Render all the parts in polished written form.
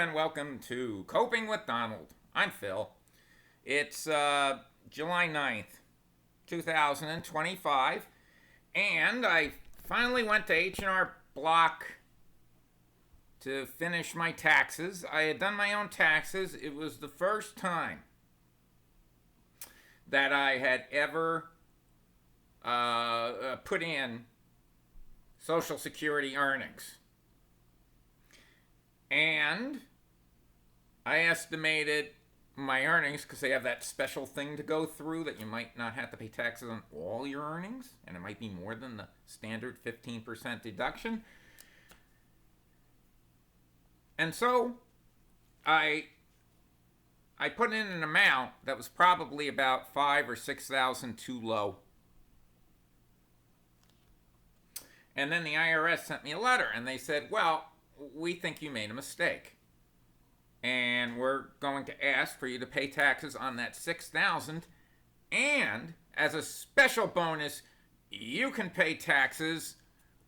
and welcome to Coping with Donald. I'm Phil. It's July 9th, 2025, and I finally went to H&R Block to finish my taxes. I had done my own taxes. It was the first time that I had ever put in Social Security earnings. And I estimated my earnings, because they have that special thing to go through that you might not have to pay taxes on all your earnings, and it might be more than the standard 15% deduction. And so I put in an amount that was probably about $5,000 or $6,000 too low. And then the IRS sent me a letter, and they said, well, we think you made a mistake, and we're going to ask for you to pay taxes on that $6,000, and as a special bonus, you can pay taxes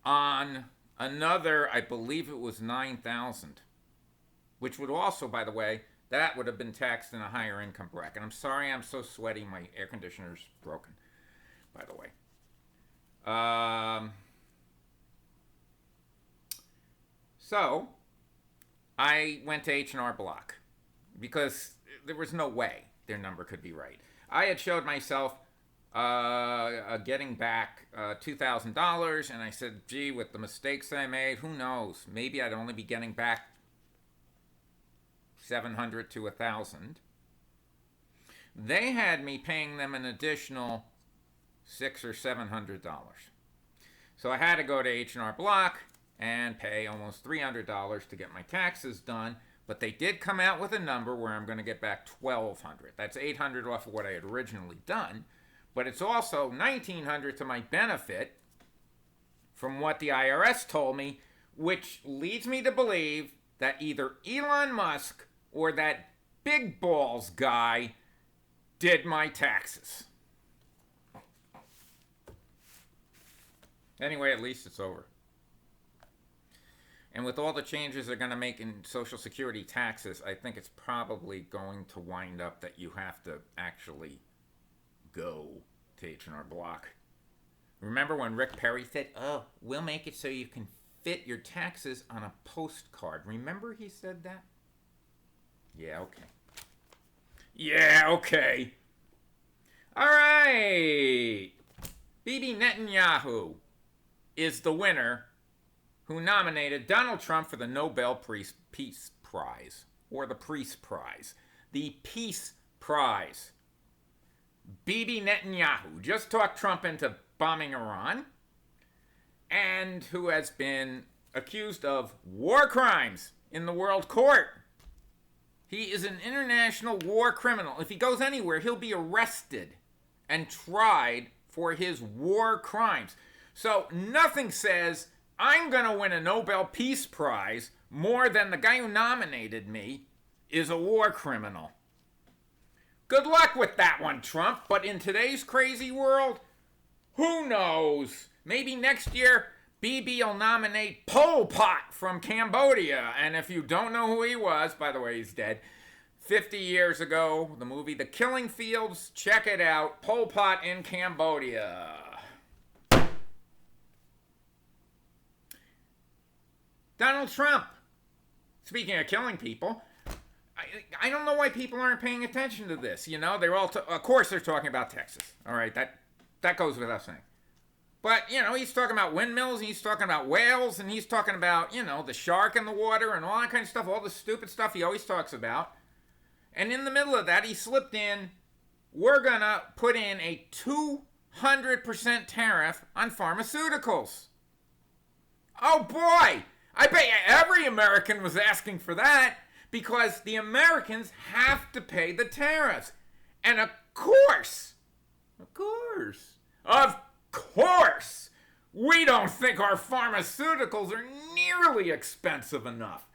on another, I believe it was $9,000, which would also, by the way, that would have been taxed in a higher income bracket. I'm sorry I'm so sweaty. My air conditioner's broken, by the way. So I went to H&R Block because there was no way their number could be right. I had showed myself getting back $2,000, and I said, gee, with the mistakes I made, who knows? Maybe I'd only be getting back $700 to $1,000. They had me paying them an additional $600 or $700. So I had to go to H&R Block and pay almost $300 to get my taxes done, but they did come out with a number where I'm going to get back $1,200. That's $800 off of what I had originally done, but it's also $1,900 to my benefit from what the IRS told me, which leads me to believe that either Elon Musk or that Big Balls guy did my taxes. Anyway, at least it's over. And with all the changes they're going to make in Social Security taxes, I think it's probably going to wind up that you have to actually go to H&R Block. Remember when Rick Perry said, oh, we'll make it so you can fit your taxes on a postcard. Remember he said that? Yeah, okay. Yeah, okay. All right. Bibi Netanyahoo is the winner who nominated Donald Trump for the Nobel Peace Prize, or the Peace Prize. The Peace Prize. Bibi Netanyahoo just talked Trump into bombing Iran, and who has been accused of war crimes in the World Court. He is an international war criminal. If he goes anywhere, he'll be arrested and tried for his war crimes. So nothing says I'm going to win a Nobel Peace Prize more than the guy who nominated me is a war criminal. Good luck with that one, Trump. But in today's crazy world, who knows? Maybe next year, Bibi will nominate Pol Pot from Cambodia. And if you don't know who he was, by the way, he's dead. 50 years ago, the movie The Killing Fields, check it out. Pol Pot in Cambodia. Donald Trump, speaking of killing people, I don't know why people aren't paying attention to this. You know, they're all, of course they're talking about Texas. All right, that goes without saying. But, you know, he's talking about windmills, and he's talking about whales, and he's talking about, you know, the shark in the water and all that kind of stuff, all the stupid stuff he always talks about. And in the middle of that, he slipped in, we're going to put in a 200% tariff on pharmaceuticals. Oh, boy! I bet every American was asking for that because the Americans have to pay the tariffs. And of course, we don't think our pharmaceuticals are nearly expensive enough.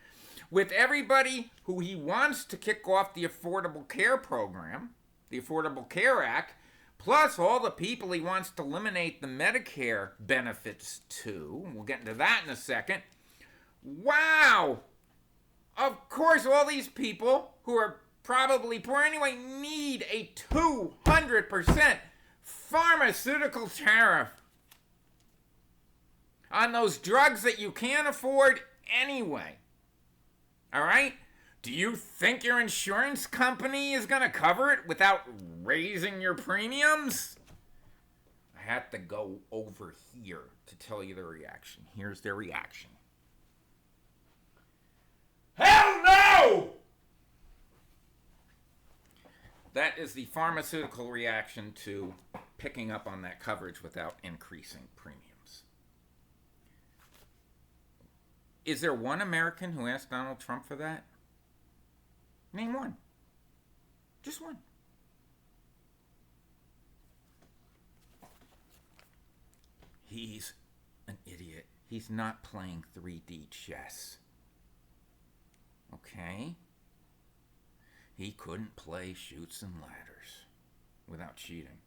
With everybody who he wants to kick off the Affordable Care Program, the Affordable Care Act, plus all the people he wants to eliminate the Medicare benefits to, we'll get into that in a second. Wow! Of course, all these people who are probably poor anyway need a 200% pharmaceutical tariff on those drugs that you can't afford anyway. All right? Do you think your insurance company is going to cover it without raising your premiums? I had to go over here to tell you the reaction. Here's their reaction. Hell no! That is the pharmaceutical reaction to picking up on that coverage without increasing premiums. Is there one American who asked Donald Trump for that? Name one. Just one. He's an idiot. He's not playing 3D chess. Okay? He couldn't play chutes and ladders without cheating.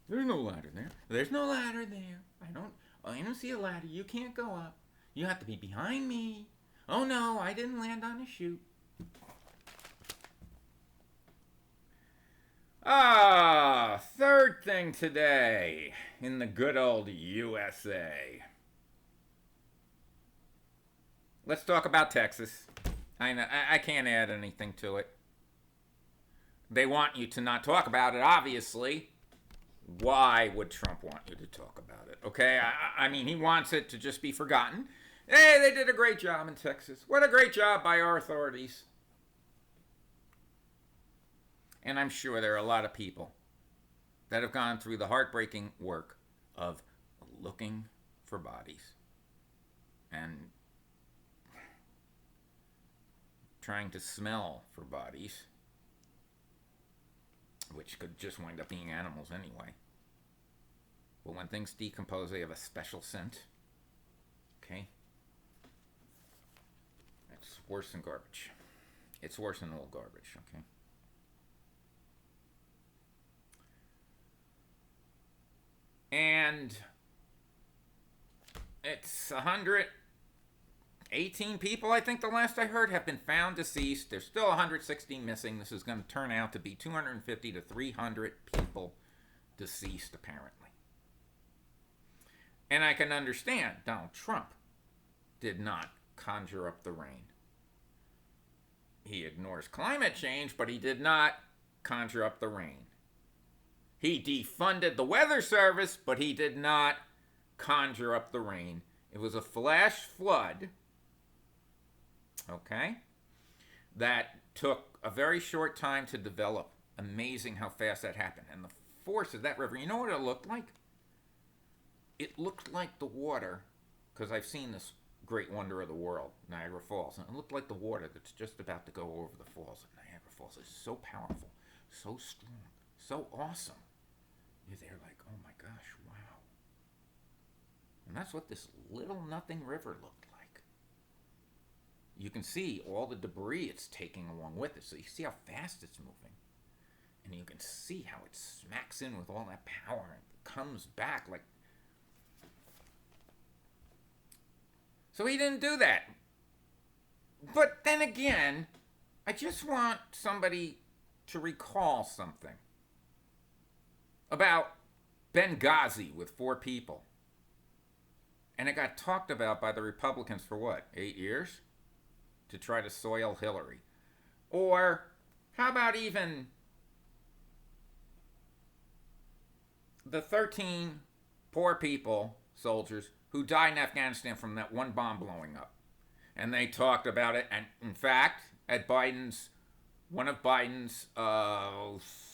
There's no ladder there. There's no ladder there. I don't see a ladder. You can't go up. You have to be behind me. Oh no, I didn't land on a chute. Third thing today in the good old USA. Let's talk about Texas. I can't add anything to it. They want you to not talk about it, obviously. Why would Trump want you to talk about it? Okay, I mean, he wants it to just be forgotten. Hey, they did a great job in Texas. What a great job by our authorities. And I'm sure there are a lot of people that have gone through the heartbreaking work of looking for bodies and trying to smell for bodies, which could just wind up being animals anyway. But when things decompose, they have a special scent. Okay? It's worse than garbage. It's worse than old garbage, okay? And it's 118 people, I think the last I heard, have been found deceased. There's still 160 missing. This is going to turn out to be 250 to 300 people deceased, apparently. And I can understand Donald Trump did not conjure up the rain. He ignores climate change, but he did not conjure up the rain. He defunded the weather service, but he did not conjure up the rain. It was a flash flood, okay, that took a very short time to develop. Amazing how fast that happened. And the force of that river, you know what it looked like? It looked like the water, because I've seen this great wonder of the world, Niagara Falls, and it looked like the water that's just about to go over the falls of Niagara Falls. It's so powerful, so strong, so awesome. You're there like, oh my gosh, wow. And that's what this little nothing river looked like. You can see all the debris it's taking along with it, so you see how fast it's moving. And you can see how it smacks in with all that power and comes back like... So he didn't do that. But then again, I just want somebody to recall something about Benghazi with 4 people. And it got talked about by the Republicans for what, 8 years? To try to soil Hillary. Or how about even the 13 poor people, soldiers, who died in Afghanistan from that one bomb blowing up? And they talked about it, and in fact, at one of Biden's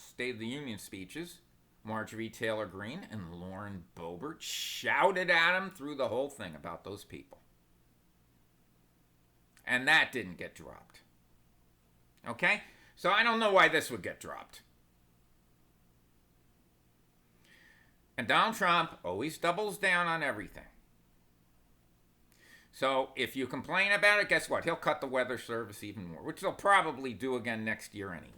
State of the Union speeches, Marjorie Taylor Greene and Lauren Boebert shouted at him through the whole thing about those people. And that didn't get dropped. Okay? So I don't know why this would get dropped. And Donald Trump always doubles down on everything. So if you complain about it, guess what? He'll cut the weather service even more, which they'll probably do again next year anyway.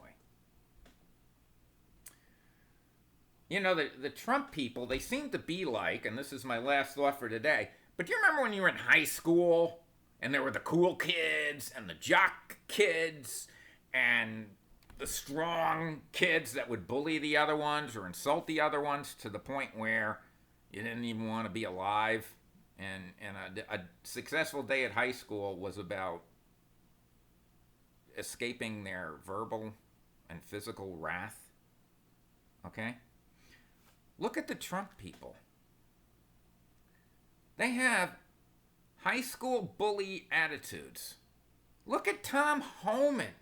You know, the Trump people, they seem to be like, and this is my last thought for today, but do you remember when you were in high school And there were the cool kids and the jock kids and the strong kids that would bully the other ones or insult the other ones to the point where you didn't even want to be alive. And a successful day at high school was about escaping their verbal and physical wrath. Okay? Look at the Trump people. They have high school bully attitudes. Look at Tom Homan.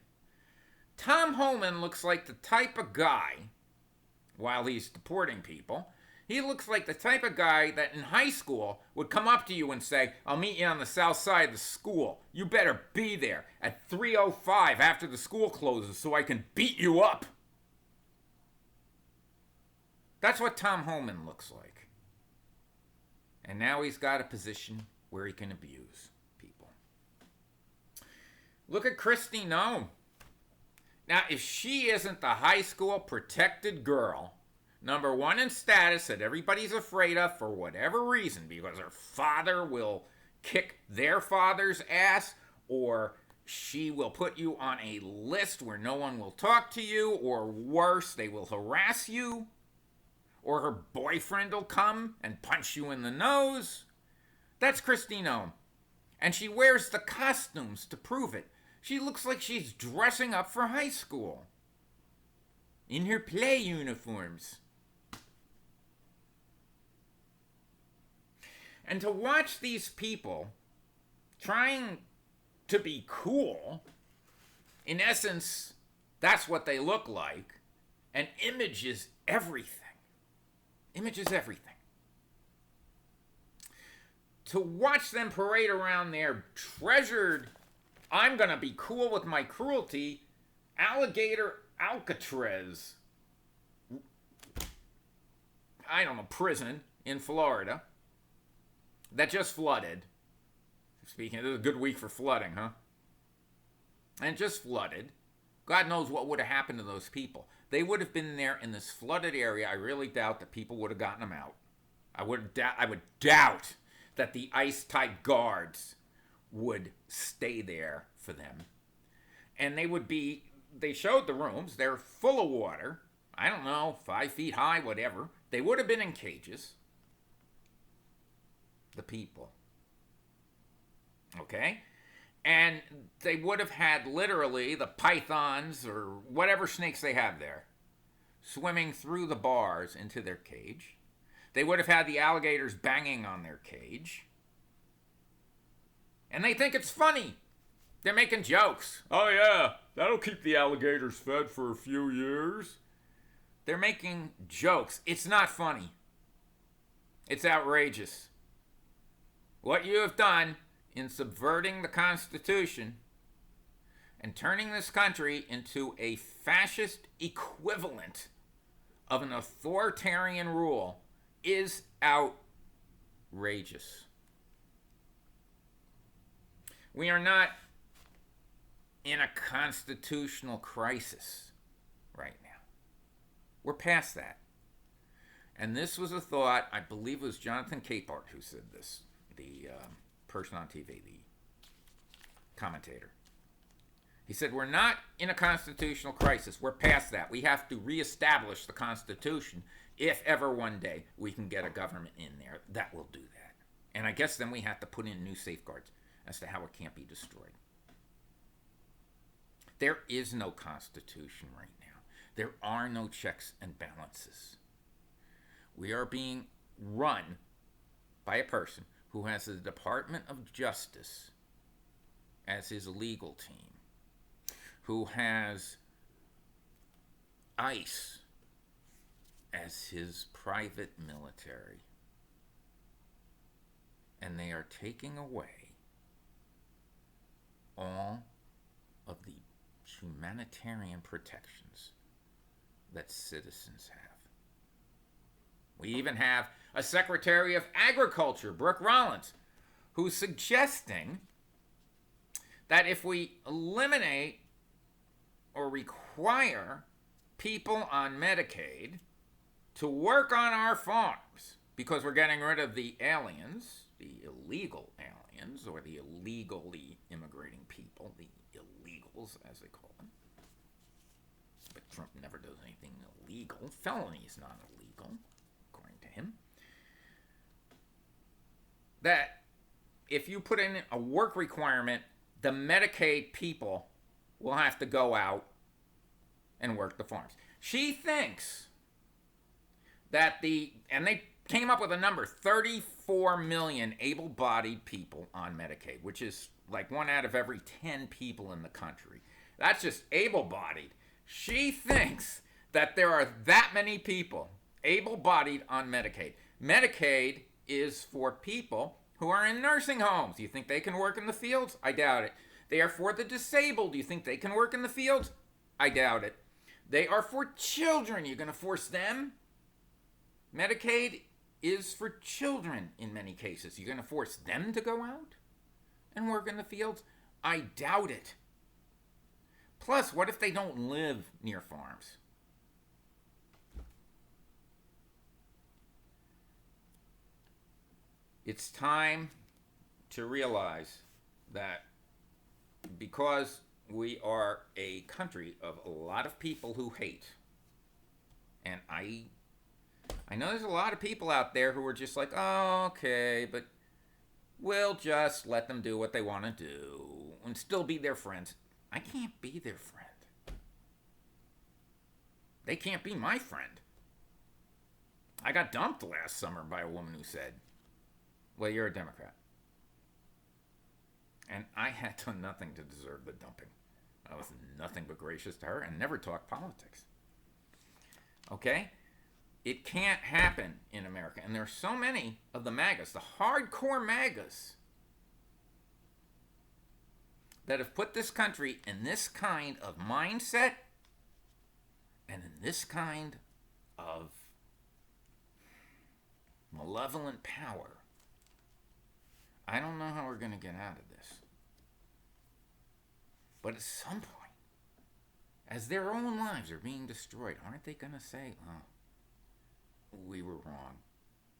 Tom Homan looks like the type of guy, while he's deporting people, he looks like the type of guy that in high school would come up to you and say, I'll meet you on the south side of the school. You better be there at 3:05 after the school closes so I can beat you up. That's what Tom Homan looks like. And now he's got a position where he can abuse people. Look at Kristi Noem. Now, if she isn't the high school protected girl, number one in status that everybody's afraid of for whatever reason, because her father will kick their father's ass, or she will put you on a list where no one will talk to you, or worse, they will harass you, or her boyfriend will come and punch you in the nose. That's Kristi Noem. And she wears the costumes to prove it. She looks like she's dressing up for high school in her play uniforms. And to watch these people trying to be cool, in essence, that's what they look like, and image is everything. Image is everything. To watch them parade around their treasured, I'm going to be cool with my cruelty, alligator Alcatraz, I don't know, prison in Florida that just flooded. Speaking of, this is a good week for flooding, huh? And just flooded. God knows what would have happened to those people. They would have been there in this flooded area. I really doubt that people would have gotten them out. I would doubt that the ice-tight guards would stay there for them. And they showed the rooms. They're full of water. I don't know, 5 feet high, whatever. They would have been in cages. The people. Okay? And they would have had literally the pythons or whatever snakes they have there swimming through the bars into their cage. They would have had the alligators banging on their cage. And they think it's funny. They're making jokes. Oh yeah, that'll keep the alligators fed for a few years. They're making jokes. It's not funny. It's outrageous. What you have done in subverting the Constitution and turning this country into a fascist equivalent of an authoritarian rule is outrageous. We are not in a constitutional crisis right now. We're past that. And this was a thought, I believe it was Jonathan Capehart who said this, the person on TV, the commentator. He said, we're not in a constitutional crisis. We're past that. We have to reestablish the Constitution if ever one day we can get a government in there that will do that. And I guess then we have to put in new safeguards as to how it can't be destroyed. There is no Constitution right now. There are no checks and balances. We are being run by a person who has the Department of Justice as his legal team, who has ICE as his private military, and they are taking away all of the humanitarian protections that citizens have. We even have a Secretary of Agriculture, Brooke Rollins, who's suggesting that if we eliminate or require people on Medicaid to work on our farms, because we're getting rid of the aliens, the illegal aliens, or the illegally immigrating people, the illegals as they call them. But Trump never does anything illegal. Felony is not illegal, according to him. That if you put in a work requirement, the Medicaid people will have to go out and work the farms. She thinks that and they came up with a number, 34 million able-bodied people on Medicaid, which is like 1 out of every 10 people in the country. That's just able-bodied. She thinks that there are that many people able-bodied on Medicaid. Medicaid is for people who are in nursing homes. You think they can work in the fields? I doubt it. They are for the disabled. You think they can work in the fields? I doubt it. They are for children. You're going to force them? Medicaid is for children in many cases. You're going to force them to go out and work in the fields? I doubt it. Plus, what if they don't live near farms? It's time to realize that because we are a country of a lot of people who hate, and I know there's a lot of people out there who are just like, oh, okay, but we'll just let them do what they want to do and still be their friends. I can't be their friend. They can't be my friend. I got dumped last summer by a woman who said, well, you're a Democrat. And I had done nothing to deserve the dumping. I was nothing but gracious to her and never talked politics. Okay? It can't happen in America. And there are so many of the MAGAs, the hardcore MAGAs, that have put this country in this kind of mindset and in this kind of malevolent power. I don't know how we're going to get out of this. But at some point, as their own lives are being destroyed, aren't they going to say, oh, we were wrong.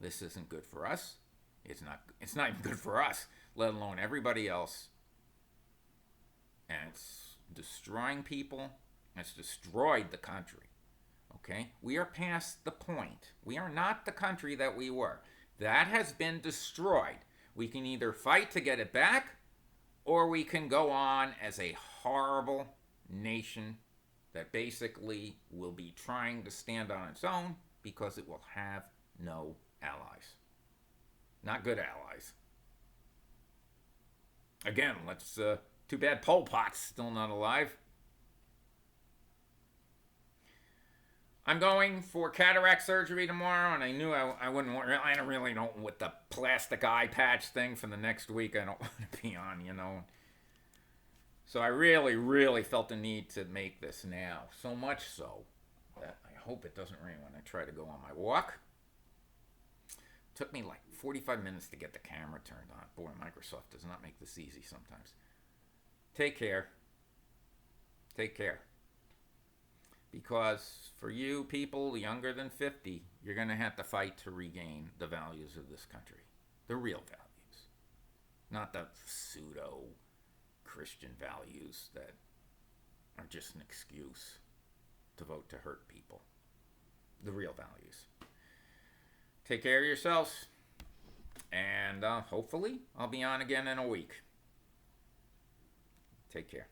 This isn't good for us. It's not even good for us, let alone everybody else. And it's destroying people. It's destroyed the country. Okay? We are past the point. We are not the country that we were. That has been destroyed. We can either fight to get it back, or we can go on as a horrible nation that basically will be trying to stand on its own because it will have no allies. Not good allies. Again, too bad Pol Pot's still not alive. I'm going for cataract surgery tomorrow, and I knew I wouldn't want, I really don't, with the plastic eye patch thing for the next week, I don't want to be on, you know. So I really, really felt the need to make this now. So much so that I hope it doesn't rain when I try to go on my walk. It took me like 45 minutes to get the camera turned on. Boy, Microsoft does not make this easy sometimes. Take care. Take care. Because for you people younger than 50, you're going to have to fight to regain the values of this country. The real values. Not the pseudo-Christian values that are just an excuse to vote to hurt people. The real values. Take care of yourselves. And hopefully I'll be on again in a week. Take care.